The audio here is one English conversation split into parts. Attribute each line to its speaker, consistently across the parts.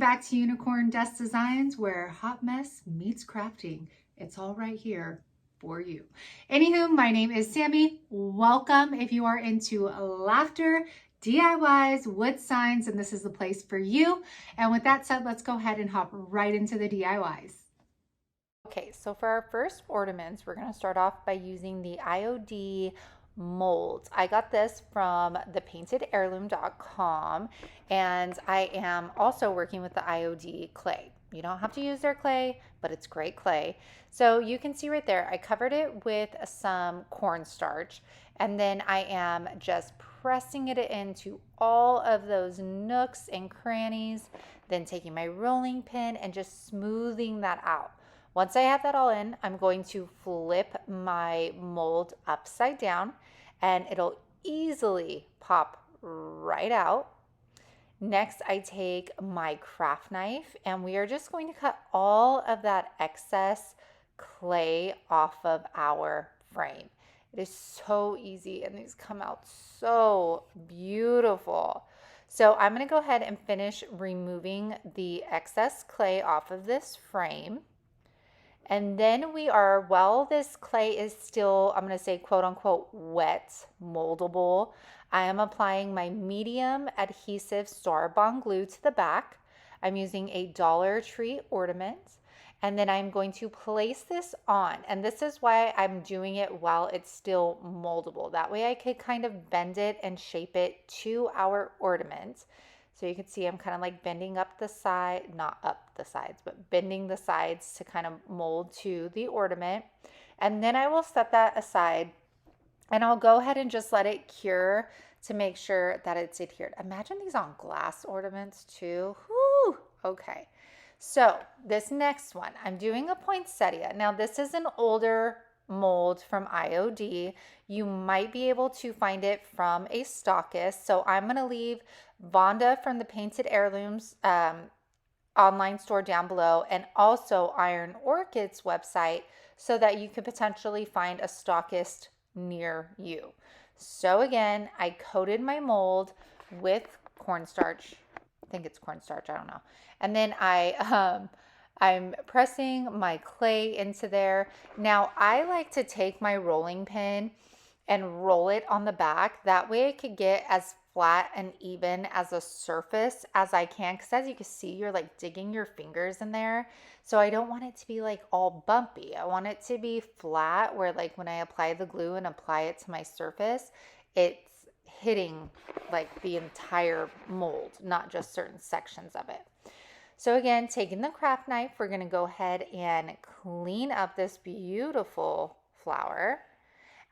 Speaker 1: back to Unicorn Dust Designs, where hot mess meets crafting. It's all right here for you. Anywho, my name is Sammy. Welcome if you are into laughter, DIYs, wood signs, and this is the place for you. And with that said, let's go ahead and hop right into the DIYs.
Speaker 2: Okay, so for our first ornaments, we're going to start off by using the IOD molds. I got this from thepaintedheirloom.com, and I am also working with the IOD clay. You don't have to use their clay, but it's great clay. So you can see right there, I covered it with some cornstarch, and then I am just pressing it into all of those nooks and crannies, then taking my rolling pin and just smoothing that out. Once I have that all in, I'm going to flip my mold upside down and it'll easily pop right out. Next, I take my craft knife and we are just going to cut all of that excess clay off of our frame. It is so easy and these come out so beautiful. So I'm going to go ahead and finish removing the excess clay off of this frame. And then while this clay is still, I'm going to say quote unquote wet, moldable, I am applying my medium adhesive Star Bond glue to the back. I'm using a Dollar Tree ornament. And then I'm going to place this on. And this is why I'm doing it while it's still moldable. That way I could kind of bend it and shape it to our ornament. So you can see I'm kind of like bending up the side, not up the sides, but bending the sides to kind of mold to the ornament. And then I will set that aside and I'll go ahead and just let it cure to make sure that it's adhered. Imagine these on glass ornaments too. Whew. Okay. So this next one, I'm doing a poinsettia. Now this is an older mold from IOD. You might be able to find it from a stockist. So I'm going to leave Vonda from the Painted Heirlooms online store down below, and also Iron Orchid's website so that you could potentially find a stockist near you. So again, I coated my mold with cornstarch. I think it's cornstarch, I don't know. And then I'm pressing my clay into there. Now I like to take my rolling pin and roll it on the back. That way I could get as flat and even as a surface as I can. Because as you can see, you're like digging your fingers in there. So I don't want it to be like all bumpy. I want it to be flat where like when I apply the glue and apply it to my surface, it's hitting like the entire mold, not just certain sections of it. So again, taking the craft knife, we're going to go ahead and clean up this beautiful flower.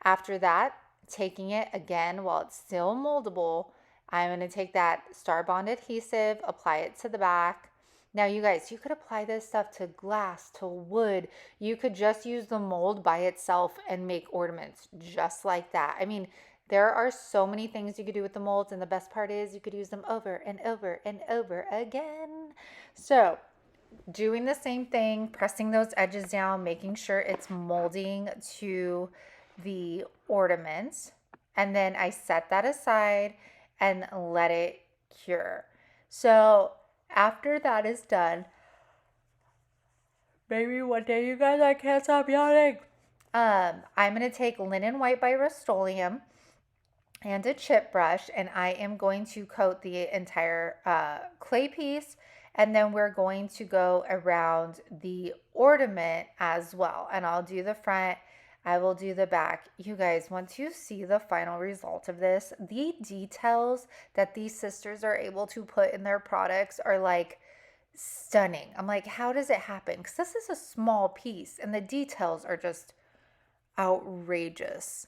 Speaker 2: After that, taking it again while it's still moldable, I'm going to take that Star Bond adhesive, apply it to the back. Now you guys, you could apply this stuff to glass, to wood. You could just use the mold by itself and make ornaments just like that. I mean, there are so many things you could do with the molds, and the best part is you could use them over and over and over again. So doing the same thing, pressing those edges down, making sure it's molding to the ornaments, and then I set that aside and let it cure. So after that is done, maybe one day, you guys, I can't stop yawning. I'm going to take Linen White by Rust-Oleum and a chip brush, and I am going to coat the entire clay piece, and then we're going to go around the ornament as well. And I'll do the front, I will do the back. You guys, once you see the final result of this, the details that these sisters are able to put in their products are like stunning. I'm like, how does it happen? Because this is a small piece and the details are just outrageous.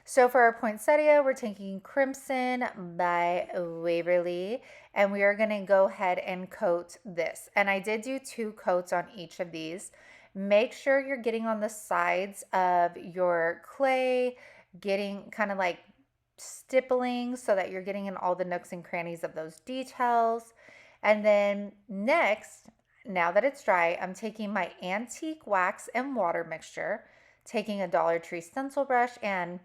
Speaker 2: So for our poinsettia, we're taking Crimson by Waverly, and we are going to go ahead and coat this. And I did do 2 coats on each of these. Make sure you're getting on the sides of your clay, getting kind of like stippling so that you're getting in all the nooks and crannies of those details. And then next, now that it's dry, I'm taking my antique wax and water mixture, taking a Dollar Tree stencil brush and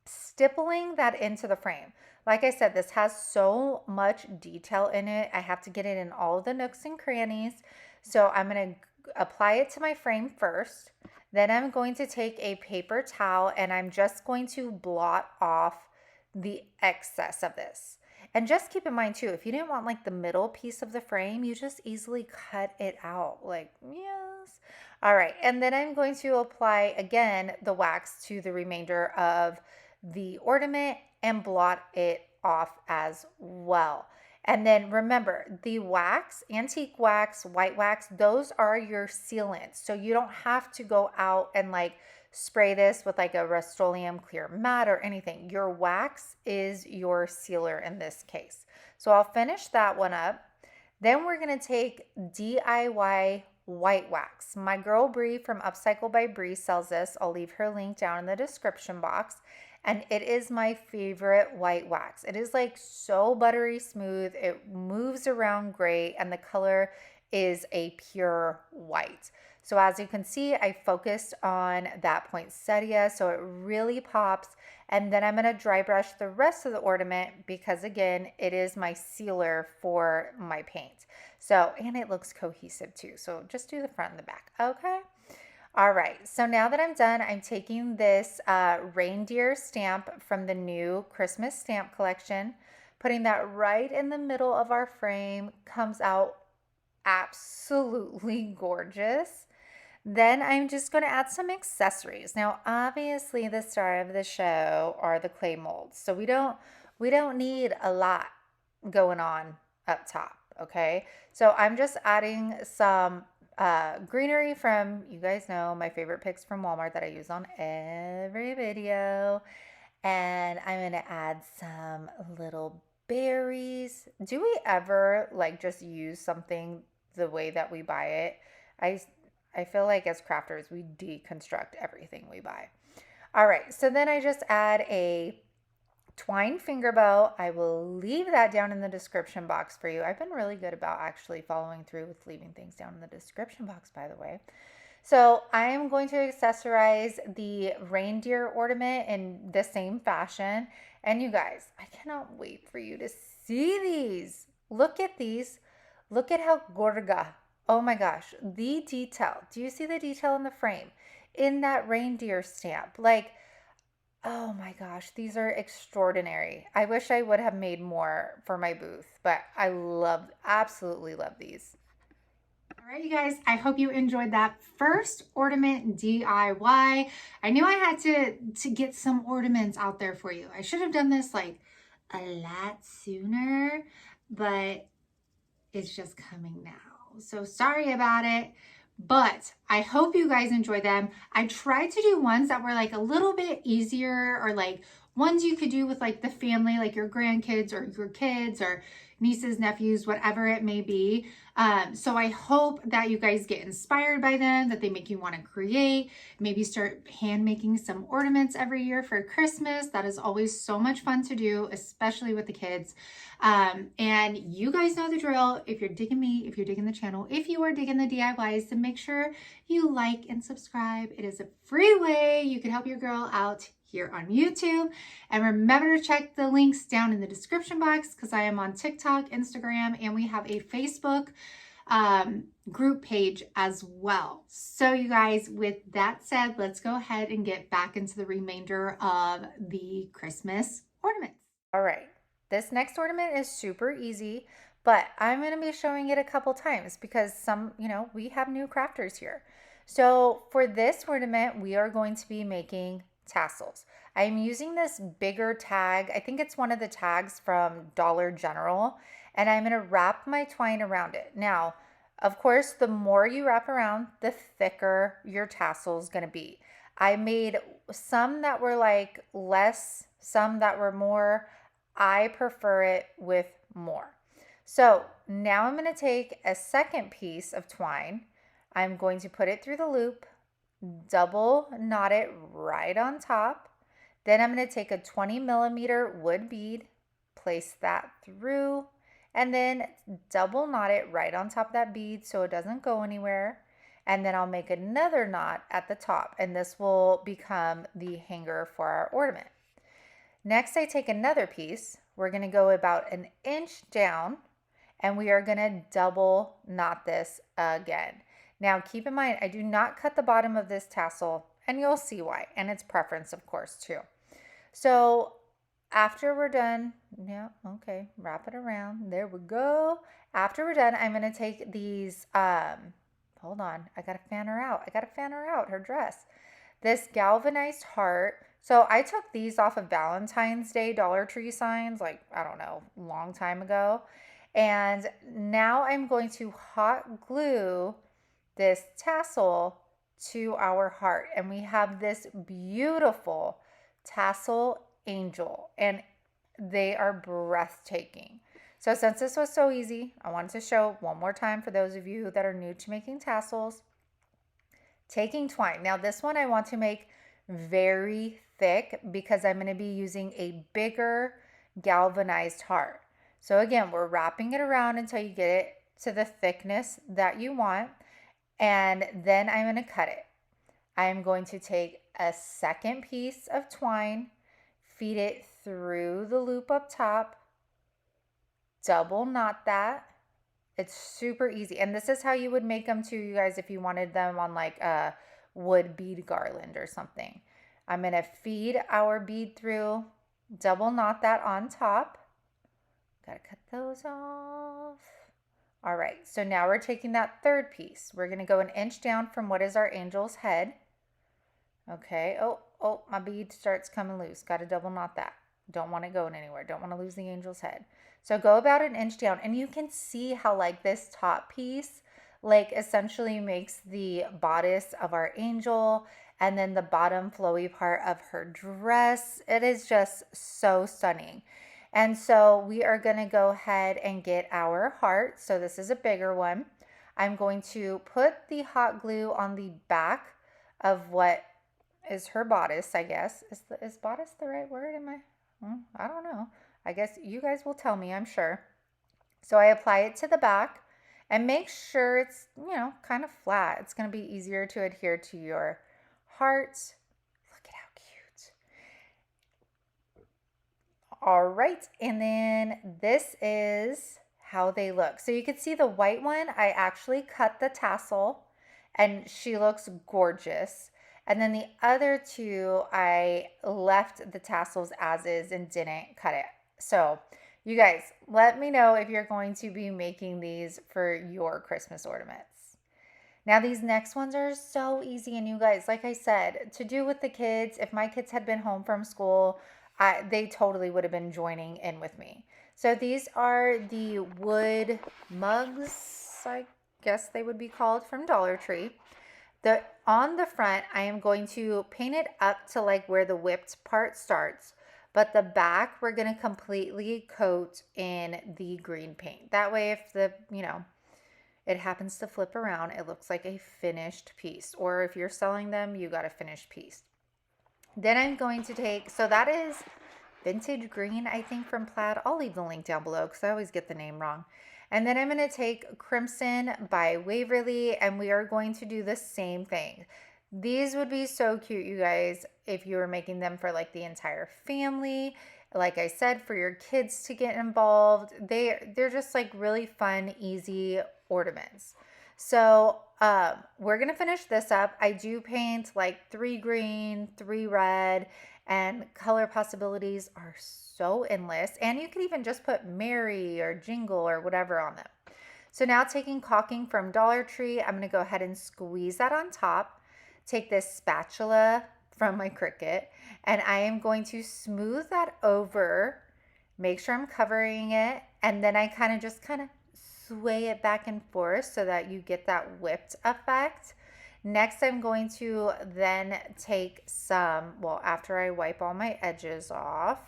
Speaker 2: stippling that into the frame. Like I said, this has so much detail in it. I have to get it in all of the nooks and crannies. So I'm going to apply it to my frame first. Then I'm going to take a paper towel and I'm just going to blot off the excess of this. And just keep in mind too, if you didn't want like the middle piece of the frame, you just easily cut it out. Like, yes. All right. And then I'm going to apply again the wax to the remainder of the ornament and blot it off as well. And then remember, the wax, antique wax, white wax, those are your sealants. So you don't have to go out and like spray this with like a Rust-Oleum clear matte or anything. Your wax is your sealer in this case. So I'll finish that one up. Then we're going to take DIY white wax. My girl Bree from Upcycle by Bree sells this. I'll leave her link down in the description box. And it is my favorite white wax. It is like so buttery smooth. It moves around great and the color is a pure white. So as you can see, I focused on that poinsettia so it really pops. And then I'm going to dry brush the rest of the ornament because again, it is my sealer for my paint. So, and it looks cohesive too. So just do the front and the back. Okay. All right, so now that I'm done, I'm taking this reindeer stamp from the new Christmas stamp collection, putting that right in the middle of our frame. Comes out absolutely gorgeous. Then I'm just going to add some accessories. Now, obviously, the star of the show are the clay molds, so we don't need a lot going on up top. Okay, so I'm just adding some greenery from, you guys know, my favorite picks from Walmart that I use on every video. And I'm going to add some little berries. Do we ever like just use something the way that we buy it? I feel like as crafters, we deconstruct everything we buy. All right, so then I just add a twine finger bow. I will leave that down in the description box for you. I've been really good about actually following through with leaving things down in the description box, by the way. So I am going to accessorize the reindeer ornament in the same fashion. And you guys, I cannot wait for you to see these. Look at these. Look at how gorga. Oh my gosh, the detail. Do you see the detail in the frame? In that reindeer stamp. Like, oh my gosh, these are extraordinary. I wish I would have made more for my booth, but I absolutely love these.
Speaker 1: All right, you guys, I hope you enjoyed that first ornament DIY. I knew I had to get some ornaments out there for you. I should have done this like a lot sooner, but it's just coming now. So sorry about it. But I hope you guys enjoy them. I tried to do ones that were like a little bit easier, or like ones you could do with like the family, like your grandkids or your kids or nieces, nephews, whatever it may be. So I hope that you guys get inspired by them, that they make you want to create, maybe start hand making some ornaments every year for Christmas. That is always so much fun to do, especially with the kids. And you guys know the drill. If you're digging me, if you're digging the channel, if you are digging the DIYs, then make sure you like and subscribe. It is a free way you can help your girl out here on YouTube. And remember to check the links down in the description box because I am on TikTok, Instagram, and we have a Facebook group page as well. So you guys, with that said, let's go ahead and get back into the remainder of the Christmas ornaments.
Speaker 2: All right, this next ornament is super easy, but I'm going to be showing it a couple times because we have new crafters here. So for this ornament, we are going to be making tassels. I'm using this bigger tag. I think it's one of the tags from Dollar General, and I'm going to wrap my twine around it. Now, of course, the more you wrap around, the thicker your tassel is going to be. I made some that were like less, some that were more. I prefer it with more. So now I'm going to take a second piece of twine. I'm going to put it through the loop, double knot it right on top. Then I'm going to take a 20mm wood bead, place that through, and then double knot it right on top of that bead so it doesn't go anywhere. And then I'll make another knot at the top, and this will become the hanger for our ornament. Next, I take another piece, we're going to go about an inch down, and we are going to double knot this again. Now keep in mind, I do not cut the bottom of this tassel, and you'll see why, and it's preference of course too. So after we're done, yeah, okay, wrap it around. There we go. After we're done, I'm going to take these, hold on, I got to fan her out. Her dress. This galvanized heart. So I took these off of Valentine's Day Dollar Tree signs, like, I don't know, a long time ago. And now I'm going to hot glue this tassel to our heart. And we have this beautiful tassel angel, and they are breathtaking. So since this was so easy, I wanted to show one more time for those of you that are new to making tassels. Taking twine. Now this one I want to make very thick because I'm going to be using a bigger galvanized heart. So again, we're wrapping it around until you get it to the thickness that you want, and then I'm going to cut it. I'm going to take a second piece of twine, feed it through the loop up top, double knot that. It's super easy. And this is how you would make them too, you guys, if you wanted them on like a wood bead garland or something. I'm going to feed our bead through, double knot that on top. Got to cut those off. All right, so now we're taking that third piece. We're going to go an inch down from what is our angel's head. Okay, oh, my bead starts coming loose. Got to double knot that. Don't want it going anywhere. Don't want to lose the angel's head. So go about an inch down, and you can see how like this top piece like essentially makes the bodice of our angel, and then the bottom flowy part of her dress. It is just so stunning. And so we are going to go ahead and get our heart. So this is a bigger one. I'm going to put the hot glue on the back of what is her bodice, I guess. Is bodice the right word? I don't know. I guess you guys will tell me, I'm sure. So I apply it to the back and make sure it's, kind of flat. It's going to be easier to adhere to your heart. Look at how cute. All right, and then this is how they look. So you can see the white one, I actually cut the tassel, and she looks gorgeous. And then the other two, I left the tassels as is and didn't cut it. So you guys, let me know if you're going to be making these for your Christmas ornaments. Now these next ones are so easy, and you guys, like I said, to do with the kids. If my kids had been home from school, they totally would have been joining in with me. So these are the wood mugs, I guess they would be called, from Dollar Tree. On the front, I am going to paint it up to like where the whipped part starts, but the back we're going to completely coat in the green paint. That way if it happens to flip around, it looks like a finished piece. Or if you're selling them, you got a finished piece. Then I'm going to take, so that is vintage green, I think, from Plaid. I'll leave the link down below because I always get the name wrong. And then I'm going to take Crimson by Waverly, and we are going to do the same thing. These would be so cute, you guys, if you were making them for like the entire family. Like I said, for your kids to get involved. They're just like really fun, easy ornaments. So we're going to finish this up. I do paint like 3 green, 3 red, and color possibilities are so endless. And you can even just put Merry or Jingle or whatever on them. So now taking caulking from Dollar Tree, I'm going to go ahead and squeeze that on top. Take this spatula from my Cricut, and I am going to smooth that over, make sure I'm covering it, and then I kind of sway it back and forth so that you get that whipped effect. Next, I'm going to then take some, after I wipe all my edges off,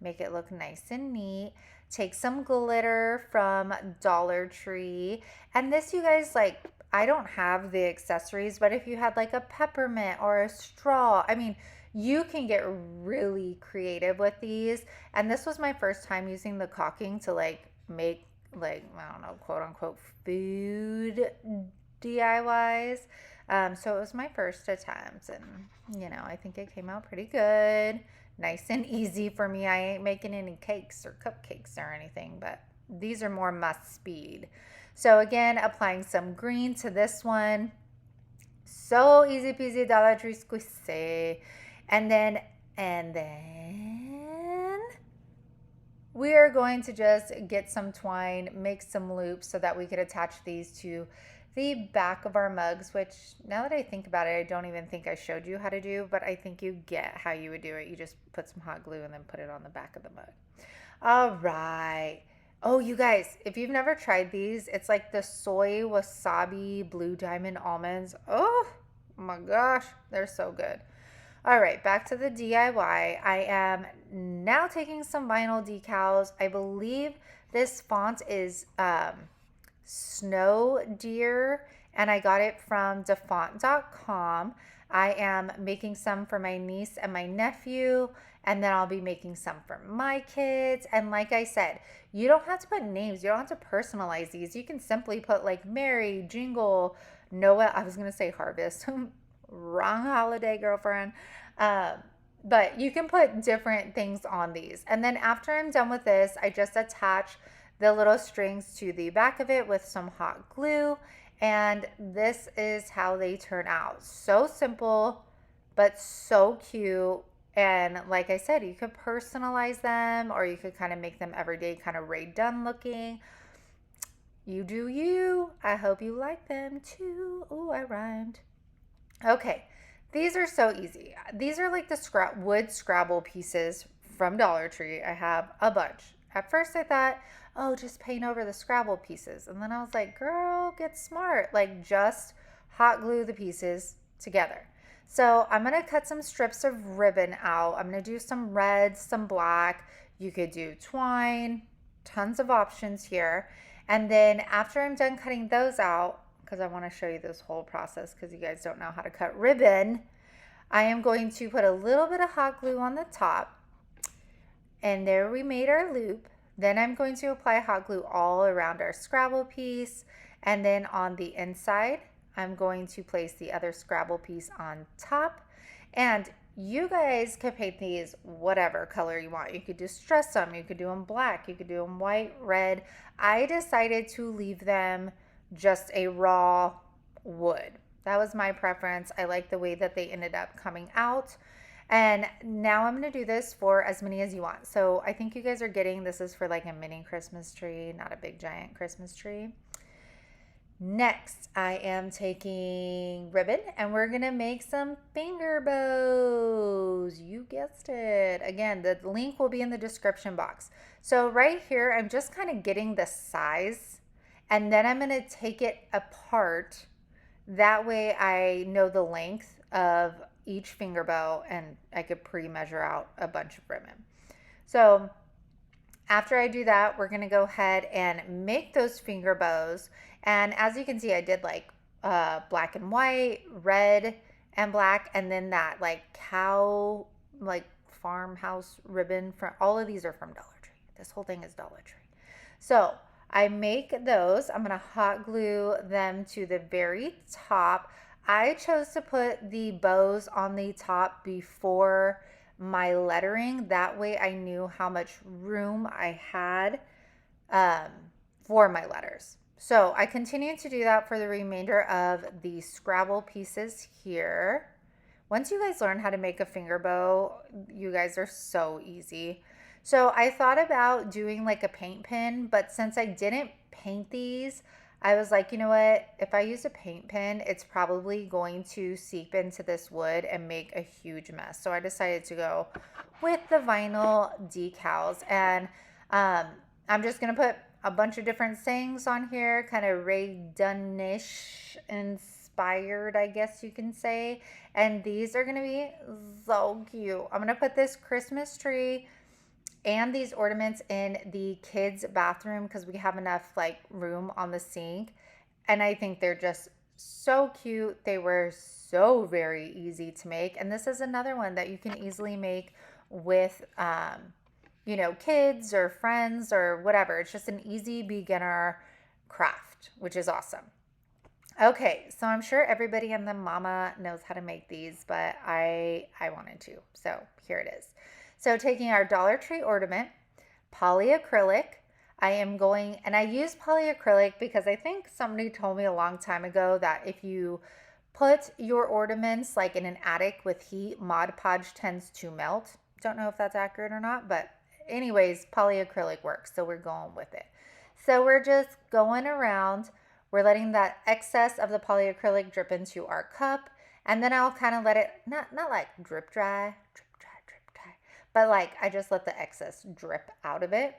Speaker 2: make it look nice and neat, take some glitter from Dollar Tree. And this, you guys, like, I don't have the accessories, but if you had like a peppermint or a straw, I mean, you can get really creative with these. And this was my first time using the caulking to like make, like, I don't know, quote unquote food DIYs. So it was my first attempt, and I think it came out pretty good. Nice and easy for me. I ain't making any cakes or cupcakes or anything, but these are more must speed. So again, applying some green to this one. So easy peasy Dollar Tree squeeze. And then we are going to just get some twine, make some loops so that we could attach these to the back of our mugs, which now that I think about it, I don't even think I showed you how to do, but I think you get how you would do it. You just put some hot glue and then put it on the back of the mug. All right. Oh, you guys, if you've never tried these, it's like the soy wasabi blue diamond almonds. Oh my gosh, they're so good. All right, back to the DIY. I am now taking some vinyl decals. I believe this font is Snow Deer, and I got it from defont.com. I am making some for my niece and my nephew, and then I'll be making some for my kids. And like I said, you don't have to put names. You don't have to personalize these. You can simply put like Mary, Jingle, Noah. I was going to say Harvest. Wrong holiday, girlfriend. But you can put different things on these. And then after I'm done with this, I just attach the little strings to the back of it with some hot glue. And this is how they turn out. So simple, but so cute. And like I said, you could personalize them, or you could kind of make them everyday, kind of Rae Dunn looking. You do you. I hope you like them too. Oh, I rhymed. Okay, these are so easy. These are like the wood Scrabble pieces from Dollar Tree. I have a bunch. At first I thought, oh, just paint over the Scrabble pieces. And then I was like, girl, get smart. Like just hot glue the pieces together. So I'm going to cut some strips of ribbon out. I'm going to do some red, some black. You could do twine, tons of options here. And then after I'm done cutting those out, because I want to show you this whole process because you guys don't know how to cut ribbon, I am going to put a little bit of hot glue on the top. And there we made our loop. Then I'm going to apply hot glue all around our Scrabble piece. And then on the inside, I'm going to place the other Scrabble piece on top. And you guys can paint these whatever color you want. You could distress them. You could do them black. You could do them white, red. I decided to leave them just a raw wood. That was my preference. I like the way that they ended up coming out. And now I'm going to do this for as many as you want. So I think you guys are getting, this is for like a mini Christmas tree, not a big giant Christmas tree. Next, I am taking ribbon and we're going to make some finger bows. You guessed it. Again, the link will be in the description box. So right here, I'm just kind of getting the size, and then I'm going to take it apart. That way I know the length of each finger bow and I could pre-measure out a bunch of ribbon. So after I do that, we're going to go ahead and make those finger bows. And as you can see, I did like black and white, red and black, and then that like cow, like farmhouse ribbon. From all of these are from Dollar Tree. This whole thing is Dollar Tree. So I make those. I'm going to hot glue them to the very top. I chose to put the bows on the top before my lettering. That way I knew how much room I had for my letters. So I continued to do that for the remainder of the Scrabble pieces here. Once you guys learn how to make a finger bow, you guys are so easy. So I thought about doing like a paint pen, but since I didn't paint these, I was like, you know what? If I use a paint pen, it's probably going to seep into this wood and make a huge mess. So I decided to go with the vinyl decals. And I'm just going to put a bunch of different sayings on here, kind of Rae Dunn-ish inspired, I guess you can say. And these are going to be so cute. I'm going to put this Christmas tree and these ornaments in the kids' bathroom because we have enough like room on the sink. And I think they're just so cute. They were so very easy to make. And this is another one that you can easily make with, kids or friends or whatever. It's just an easy beginner craft, which is awesome. Okay, so I'm sure everybody and the mama knows how to make these, but I wanted to. So here it is. So taking our Dollar Tree ornament, polyacrylic. I am going, and I use polyacrylic because I think somebody told me a long time ago that if you put your ornaments like in an attic with heat, Mod Podge tends to melt. Don't know if that's accurate or not, but anyways, polyacrylic works, so we're going with it. So we're just going around. We're letting that excess of the polyacrylic drip into our cup, and then I'll kind of let it not like drip dry, but like I just let the excess drip out of it.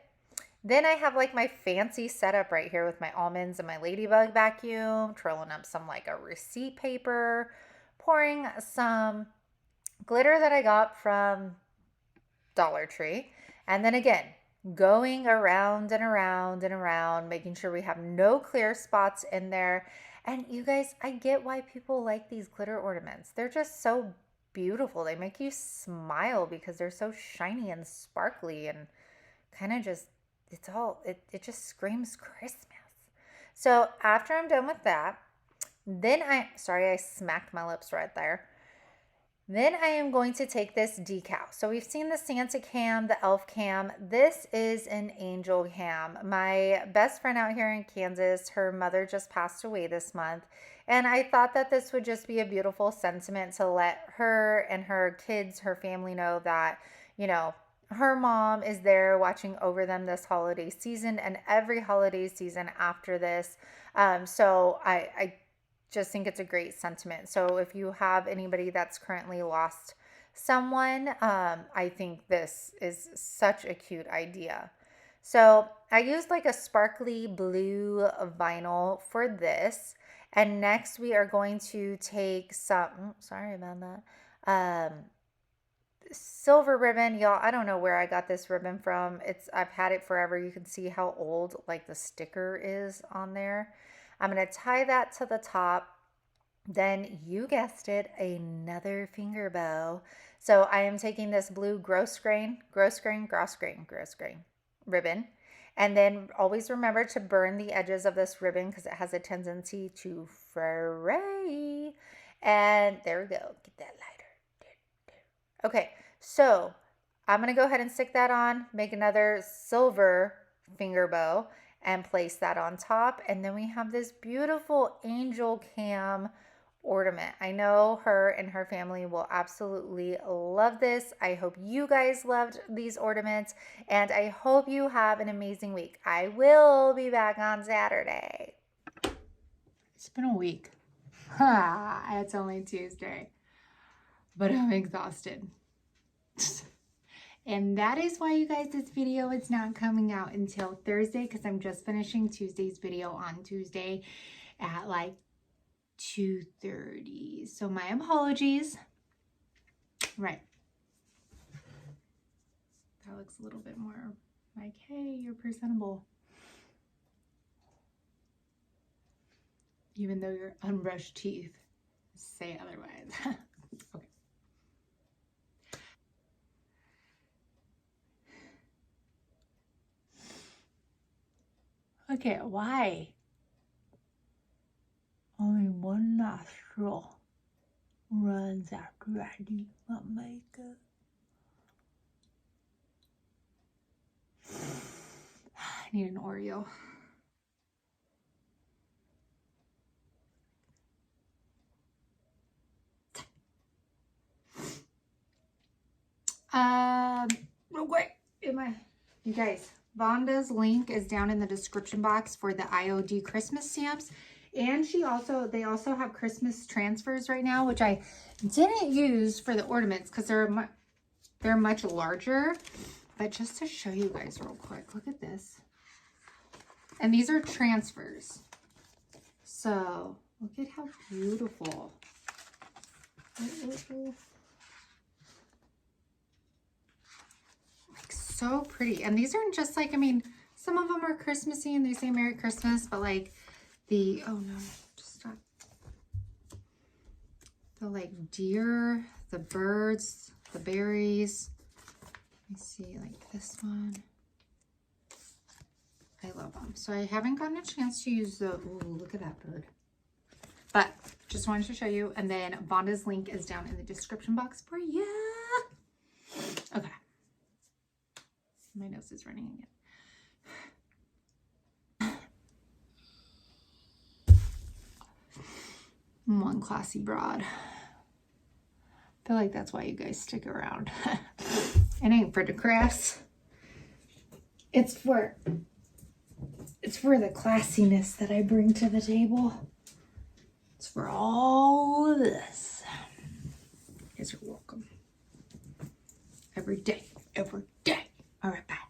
Speaker 2: Then I have like my fancy setup right here with my almonds and my ladybug vacuum, twirling up some like a receipt paper, pouring some glitter that I got from Dollar Tree. And then again, going around and around and around, making sure we have no clear spots in there. And you guys, I get why people like these glitter ornaments. They're just so beautiful. They make you smile because they're so shiny and sparkly and kind of just, it just screams Christmas. So after I'm done with that, then sorry, I smacked my lips right there. Then I am going to take this decal. So we've seen the Santa cam, the elf cam. This is an angel cam. My best friend out here in Kansas, her mother just passed away this month. And I thought that this would just be a beautiful sentiment to let her and her kids, her family know that, you know, her mom is there watching over them this holiday season and every holiday season after this. So I just think it's a great sentiment. So if you have anybody that's currently lost someone, I think this is such a cute idea. So I used like a sparkly blue vinyl for this. And next we are going to take some, sorry about that, silver ribbon. Y'all, I don't know where I got this ribbon from. I've had it forever. You can see how old like the sticker is on there. I'm going to tie that to the top. Then you guessed it, another finger bow. So I am taking this blue gross grain ribbon. And then always remember to burn the edges of this ribbon because it has a tendency to fray. And there we go. Get that lighter. Okay, so I'm going to go ahead and stick that on, make another silver finger bow, and place that on top. And then we have this beautiful angel cam ornament. I know her and her family will absolutely love this. I hope you guys loved these ornaments, and I hope you have an amazing week. I will be back on Saturday.
Speaker 1: It's been a week. It's only Tuesday, but I'm exhausted. And that is why, you guys, this video is not coming out until Thursday because I'm just finishing Tuesday's video on Tuesday at like 2:30. So my apologies. Right. That looks a little bit more like, hey, you're presentable. Even though your unbrushed teeth say otherwise. Okay. Okay, why? Only one nostril runs after I do my makeup. I need an Oreo. Real quick, you guys, Vonda's link is down in the description box for the IOD Christmas stamps. And they also have Christmas transfers right now, which I didn't use for the ornaments because they're much larger. But just to show you guys real quick, look at this. And these are transfers. So look at how beautiful. Like so pretty. And these aren't just like, I mean, some of them are Christmassy and they say Merry Christmas, but like oh no, just stop. The like deer, the birds, the berries. Let me see, like this one. I love them. So I haven't gotten a chance to use the, ooh, look at that bird. But just wanted to show you. And then Vonda's link is down in the description box for you. Okay. My nose is running again. I'm one classy broad. I feel like that's why you guys stick around. It ain't for the crafts. It's for the classiness that I bring to the table. It's for all of this. You guys are welcome. Every day. Every day. All right, bye.